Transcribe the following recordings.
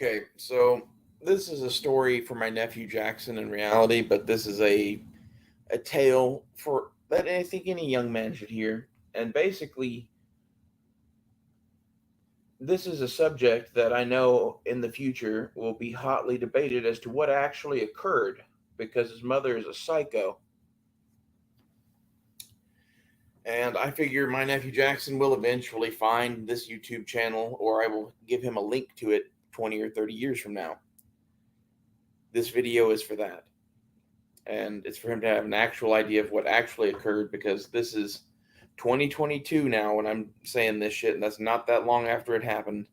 Okay, so this is a story for my nephew Jackson in reality, but this is a tale for that I think any young man should hear. And basically, this is a subject that I know in the future will be hotly debated as to what actually occurred because his mother is a psycho. And I figure my nephew Jackson will eventually find this YouTube channel, or I will give him a link to it 20 or 30 years from now. This video is for that. And it's for him to have an actual idea of what actually occurred because this is 2022 now when I'm saying this shit, and that's not that long after it happened.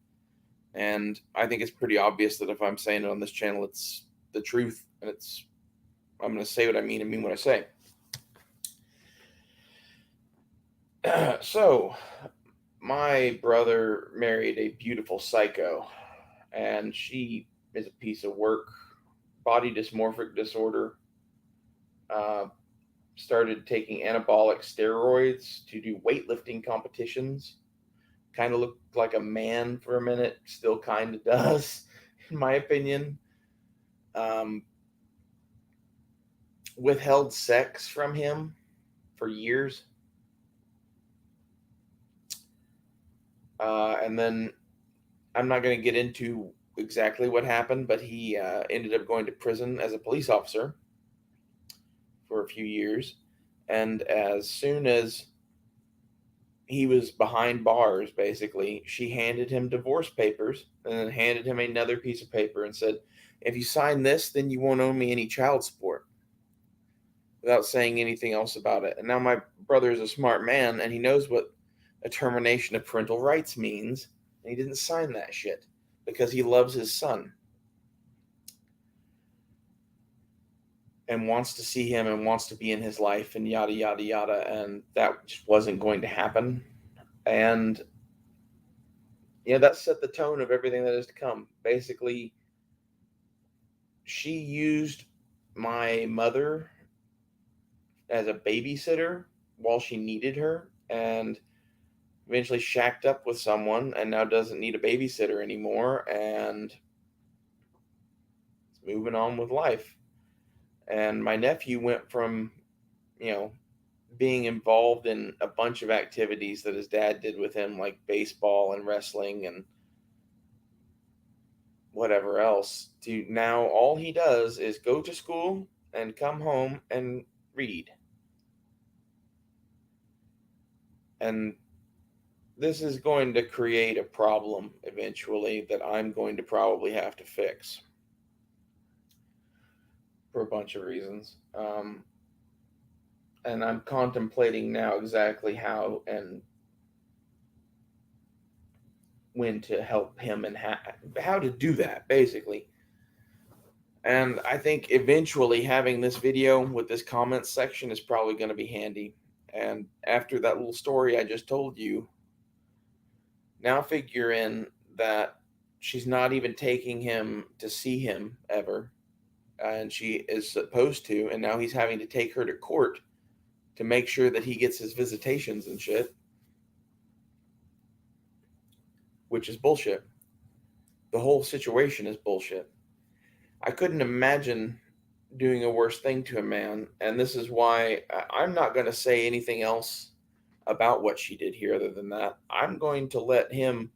And I think it's pretty obvious that if I'm saying it on this channel, it's the truth, and I'm going to say what I mean and mean what I say. So, my brother married a beautiful psycho, and she is a piece of work. Body dysmorphic disorder. Uh, Started taking anabolic steroids to do weightlifting competitions. Kind of looked like a man for a minute, still kind of does, in my opinion. Um, Withheld sex from him for years. And then I'm not going to get into exactly what happened, but he ended up going to prison as a police officer for a few years. And as soon as he was behind bars, basically, she handed him divorce papers and then handed him another piece of paper and said, if you sign this, then you won't owe me any child support, without saying anything else about it. And now my brother is a smart man and he knows what a termination of parental rights means. And he didn't sign that shit because he loves his son and wants to see him and wants to be in his life and yada, yada, yada. And that just wasn't going to happen. And that set the tone of everything that is to come. Basically, she used my mother as a babysitter while she needed her, and eventually shacked up with someone and now doesn't need a babysitter anymore and is moving on with life. And my nephew went from, you know, being involved in a bunch of activities that his dad did with him, like baseball and wrestling and whatever else, to now all he does is go to school and come home and read. And this is going to create a problem eventually that I'm going to probably have to fix for a bunch of reasons. And I'm contemplating now exactly how and when to help him and how to do that, basically. And I think eventually having this video with this comments section is probably going to be handy. And after that little story I just told you, now figure in that she's not even taking him to see him ever. And she is supposed to. And now he's having to take her to court to make sure that he gets his visitations and shit, which is bullshit. The whole situation is bullshit. I couldn't imagine doing a worse thing to a man, and this is why I'm not going to say anything else about what she did here other than that. I'm going to let him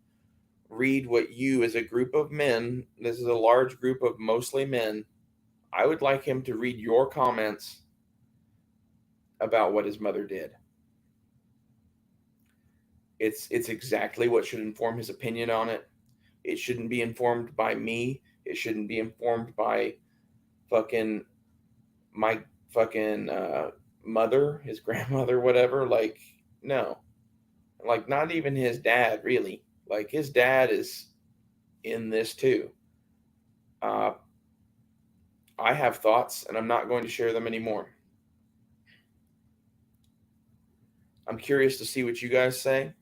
read what you, as a group of men, this is a large group of mostly men, I would like him to read your comments about what his mother did. It's exactly what should inform his opinion on it. It shouldn't be informed by me. It shouldn't be informed by fucking my fucking mother, his grandmother, whatever. Like, no. Like, not even his dad, really. Like, his dad is in this too. Uh, I have thoughts, and I'm not going to share them anymore. I'm curious to see what you guys say.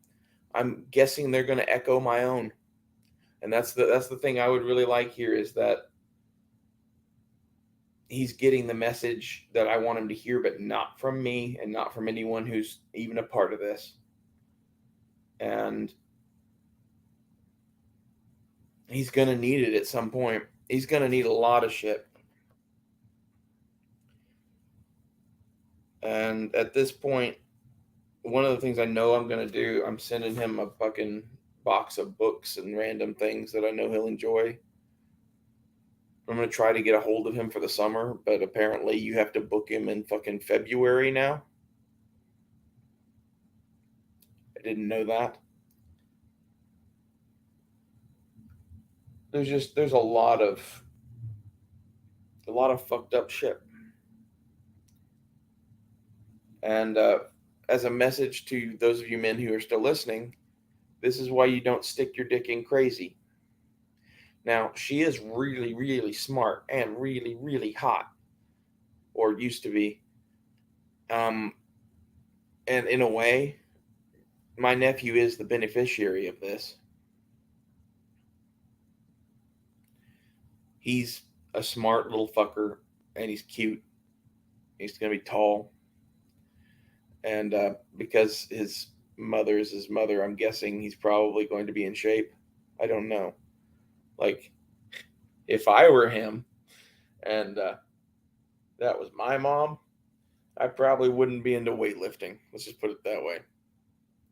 I'm guessing they're going to echo my own, and that's the thing I would really like here is that he's getting the message that I want him to hear, but not from me and not from anyone who's even a part of this. And He's gonna need it at some point. He's gonna need a lot of shit. And at this point, one of the things I know I'm gonna do, I'm sending him a fucking box of books and random things that I know he'll enjoy. I'm gonna try to get a hold of him for the summer, but apparently you have to book him in fucking February now. I didn't know that. There's a lot of fucked up shit. And as a message to those of you men who are still listening, this is why you don't stick your dick in crazy. Now, she is really, really smart and really, really hot, or used to be. Um, and in a way, my nephew is the beneficiary of this. He's a smart little fucker, and he's cute. He's going to be tall. And because his mother is his mother, I'm guessing he's probably going to be in shape. I don't know. Like, if I were him and that was my mom, I probably wouldn't be into weightlifting. Let's just put it that way.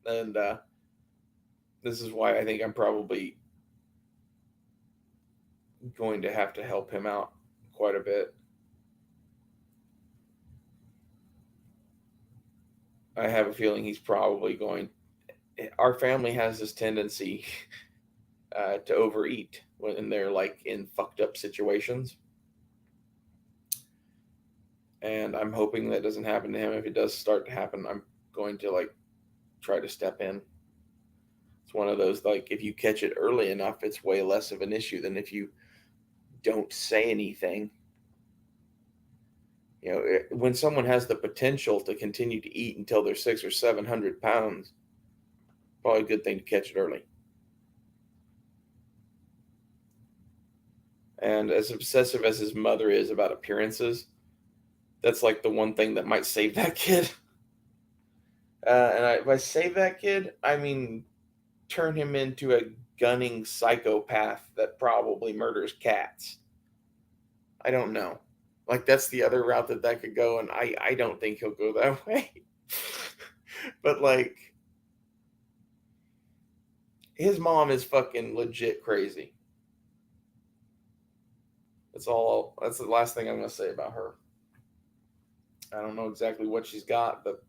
And this is why I think I'm probably going to have to help him out quite a bit. I have a feeling he's probably going. Our family has this tendency to overeat when they're like in fucked up situations, and I'm hoping that doesn't happen to him. If it does start to happen, I'm going to like try to step in. It's one of those like if you catch it early enough, it's way less of an issue than if you don't say anything. You know, when someone has the potential to continue to eat until they're 600 or 700 pounds, probably a good thing to catch it early. And as obsessive as his mother is about appearances, that's like the one thing that might save that kid. If I save that kid, I mean turn him into a gunning psychopath that probably murders cats. I don't know. Like that's the other route that could go, and I don't think he'll go that way. But like his mom is fucking legit crazy. That's all. That's the last thing I'm gonna say about her. I don't know exactly what she's got, but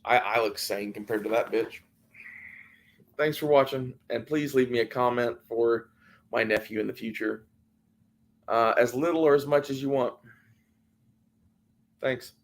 I look sane compared to that bitch. Thanks for watching, and please leave me a comment for my nephew in the future. As little or as much as you want. Thanks.